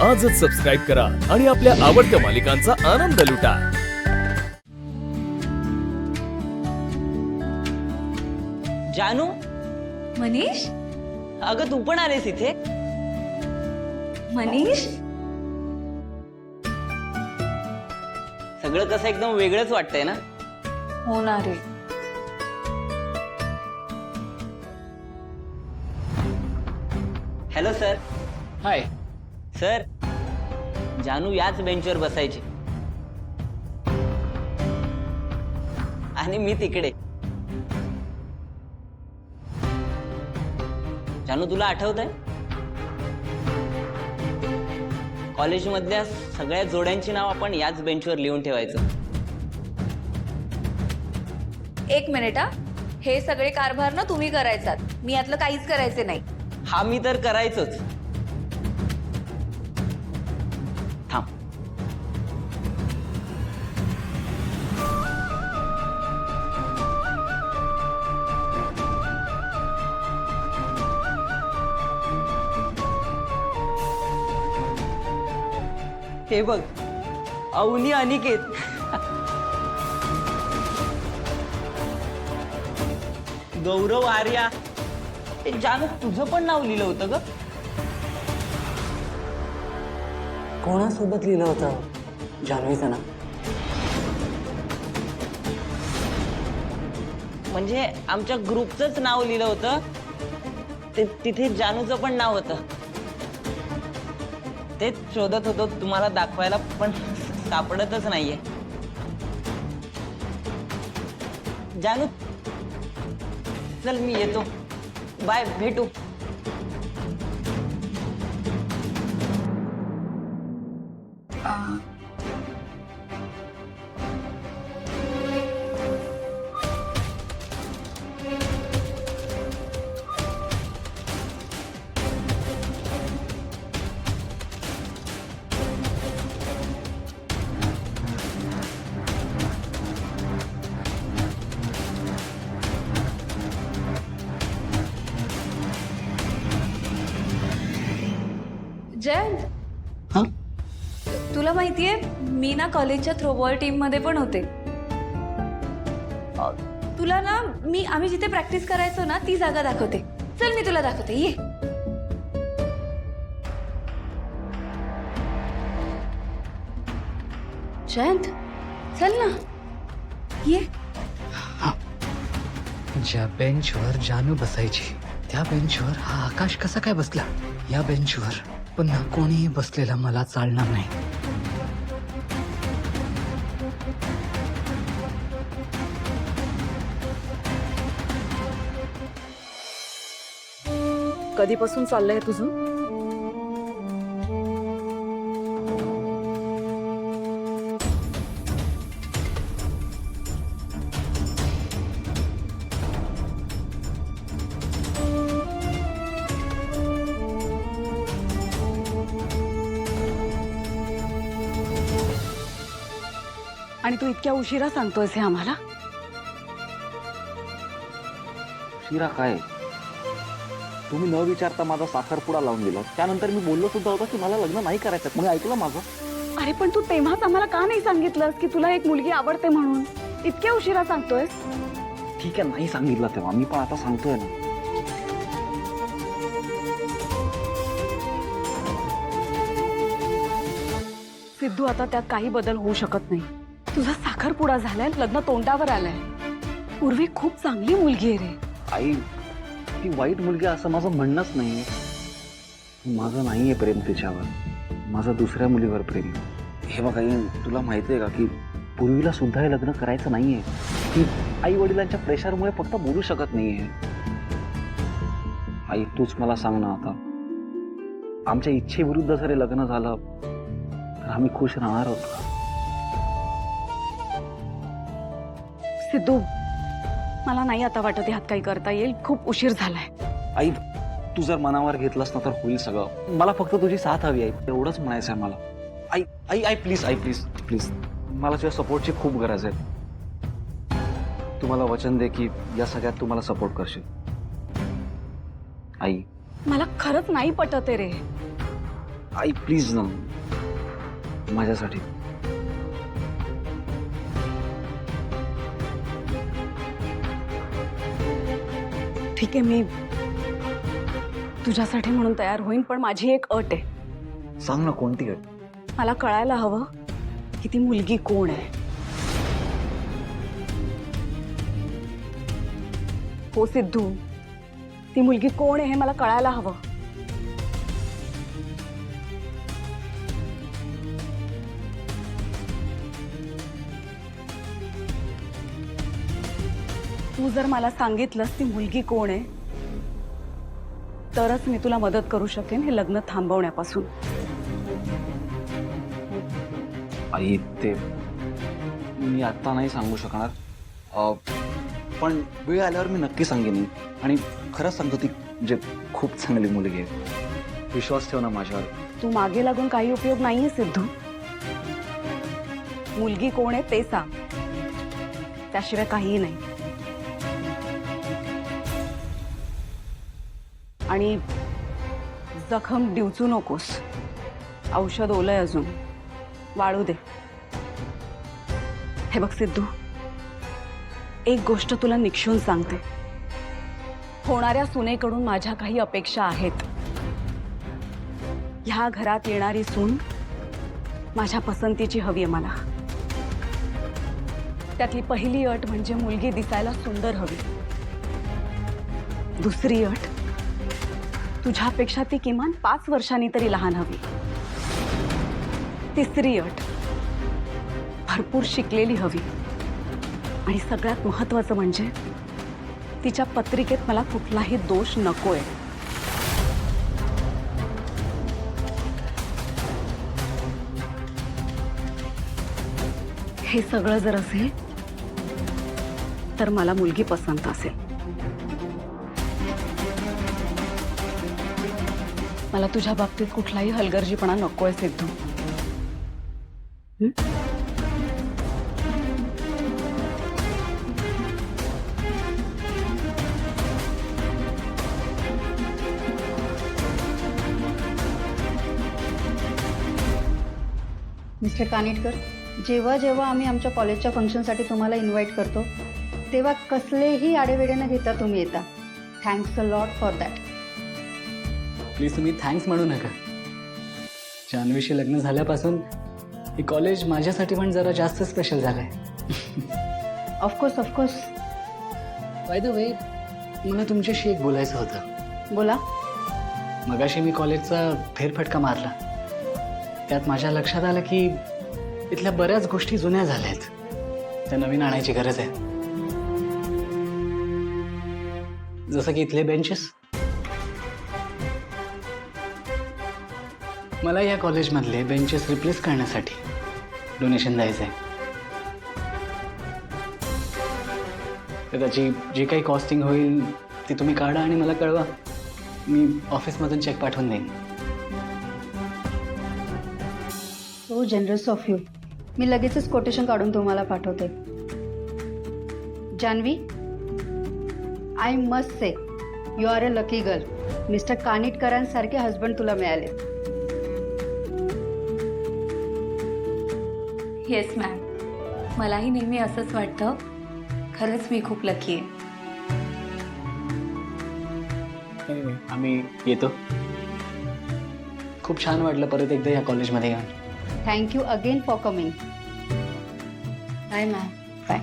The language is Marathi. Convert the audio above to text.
आजच सबस्क्राईब करा आणि आपल्या आवडत्या मालिकांचा आनंद लुटा। जानू, मनीष, अगं तू पण आलेस इथे? मनीष, सगळं कसं एकदम वेगळंच वाटतंय ना? होणार रे। Hello sir. हाय। सर, जानू याच बेंचवर बसायची आणि मी तिकडे। जानू, तुला आठवतंय कॉलेजमधल्या सगळ्या जोड्यांची नाव आपण याच बेंचवर लिहून ठेवायचं। एक मिनिट हा, हे सगळे कारभार ना तुम्ही करायचात, मी यातलं काहीच करायचे नाही। हा मी तर करायचोच। थांब, हे बघ, अवनी अनिकेत। गौरव आर्या। जानू, तुझं पण नाव लिहिलं होतं ग? कोणासोबत लिहिलं होतं जान्हवीचं नाव? म्हणजे आमच्या ग्रुपचंच नाव लिहिलं होतं, तिथे जानूचं पण नाव होतं। तेच शोधत होतो तुम्हाला दाखवायला, पण सापडतच नाहीये। जानू, चल मी येतो, बाय, भेटू। जयंत, हा, तुला माहितीये मी ना कॉलेजच्या थ्रोबॉल टीम मध्ये पण होते। तुला ना आम्ही जिथे प्रॅक्टिस करायचो ना ती जागा दाखवते। चल मी तुला दाखवते, ये। जयंत, चल ना, ये। ज्या बेंचवर जानू बसायची त्या बेंचवर हा आकाश कसा काय बसला? या बेंचवर पुन्हा कोणीही बसलेला मला चालणार नाही। कधीपासून चाललंय तुझं? आणि तू इतक्या उशिरा सांगतोयस हे आम्हाला? शिरा काय? तुम्ही न विचारता माझा साखरपुडा लावून दिला, त्यानंतर मी बोललो सुद्धा होता की मला लग्न नाही करायचं, तुम्ही ऐकलं माझं? अरे पण तू तेव्हाच आम्हाला का नाही सांगितलंस की तुला एक मुलगी आवडते म्हणून? इतक्या उशिरा सांगतोयस? ठीक आहे, नाही सांगितलं तेव्हा, मी पण आता सांगतोय ना। सिद्धू, आता त्यात काही बदल होऊ शकत नाही। तुझा साखरपुडा झालाय, लग्न तोंडावर आलंय। पूर्वी खूप चांगली मुलगी आहे रे। आई, ती वाईट मुलगी असं माझं म्हणणंच नाहीये। माझं नाहीये प्रेम तिच्यावर, माझं दुसऱ्या मुलीवर प्रेम। हे बघ आई, तुला माहिती आहे का की पूर्वीला सुद्धा हे लग्न करायचं नाहीये। ती आई वडिलांच्या प्रेशरमुळे फक्त बोलू शकत नाहीये। आई, तूच मला सांग ना, आता आमच्या इच्छेविरुद्ध जर हे लग्न झालं तर आम्ही खुश राहणार आहोत का? सिद्धू, मला नाही आता वाटत ह्यात काही करता येईल। खूप उशीर झालाय। आई, तू जर मनावर घेतलास ना तर होईल सगळं। मला फक्त तुझी साथ हवी आहे, एवढंच म्हणायचं आहे मला। आई आई आई प्लीज, आई प्लीज प्लीज, मला तुझ्या सपोर्टची खूप गरज आहे। तू मला वचन दे की या सगळ्यात तू मला सपोर्ट करशील। आई, मला खरंच नाही पटत रे। आई प्लीज ना, माझ्यासाठी. ठीक आहे, मी तुझ्यासाठी म्हणून तयार होईन, पण माझी एक अट आहे. सांग ना, कोणती अट? मला कळायला हवं की ती मुलगी कोण आहे. हो सिद्धू, ती मुलगी कोण आहे हे मला कळायला हवं. तू जर मला सांगितलंस ती मुलगी कोण आहे तरच मी तुला मदत करू शकेन हे लग्न थांबवण्यापासून. आई ते मी आत्ता नाही सांगू शकणार, पण वेळ आल्यावर मी नक्की सांगेन. आणि खरंच सांगतो, ती म्हणजे खूप चांगली मुलगी आहे. विश्वास ठेव ना माझ्यावर. तू मागे लागून काही उपयोग नाहीये सिद्धू. मुलगी कोण आहे ते सांग, त्याशिवाय काहीही नाही. आणि जखम डिवचू नकोस. औषध ओलंय अजून, वाळू दे. हे बघ सिद्धू, एक गोष्ट तुला निक्षून सांगते. होणाऱ्या सुनेकडून माझ्या काही अपेक्षा आहेत. ह्या घरात येणारी सून माझ्या पसंतीची हवी आहे मला. त्यातली पहिली अट म्हणजे मुलगी दिसायला सुंदर हवी. दुसरी अट, तुझ्यापेक्षा ती किमान 5 वर्षांनी तरी लहान हवी. तिसरी अट, भरपूर शिकलेली हवी. आणि सगळ्यात महत्त्वाचं म्हणजे तिच्या पत्रिकेत मला कुठलाही दोष नकोय. हे सगळं जर असेल तर मला मुलगी पसंत असेल. मला तुझ्या बाबतीत कुठलाही हलगर्जीपणा नकोय सिद्धू. मिस्टर कानिटकर, जेव्हा जेव्हा आम्ही आमच्या कॉलेजच्या फंक्शनसाठी तुम्हाला इन्व्हाइट करतो तेव्हा कसलेही आडेवेडे न घेता तुम्ही येता. Thanks a lot for that. Please तुम्ही थँक्स म्हणू नका. जान्हवीशी लग्न झाल्यापासून हे कॉलेज माझ्यासाठी पण जरा जास्त स्पेशल झालंय. Of course of course. By the way, मला तुमच्याशी एक बोलायचं होतं. बोला. मगाशी मी कॉलेजचा फेरफटका मारला. त्यात माझ्या लक्षात आलं की इथल्या बऱ्याच गोष्टी जुन्या झाल्या आहेत. त्या नवीन आणायची गरज आहे. जसं की इथले बेंचेस. मला या कॉलेजमधले बेंचेस रिप्लेस करण्यासाठी डोनेशन द्यायचं आहे. तर त्याची जी काही कॉस्टिंग होईल ती तुम्ही काढा आणि मला कळवा. मी ऑफिसमधून चेक पाठवून देईन. So generous of you. मी लगेचच कोटेशन काढून तुम्हाला पाठवते. Jahnavi, I must say you are a lucky girl. Mister कानिटकरांसारखे हजबंड तुला मिळाले. येस मॅम, मलाही नेहमी असंच वाटतं. खरंच मी खूप लकी आहे. आम्ही येतो. खूप छान वाटलं परत एकदा या कॉलेजमध्ये येऊन. Thank you again for coming. Bye ma'am. Bye.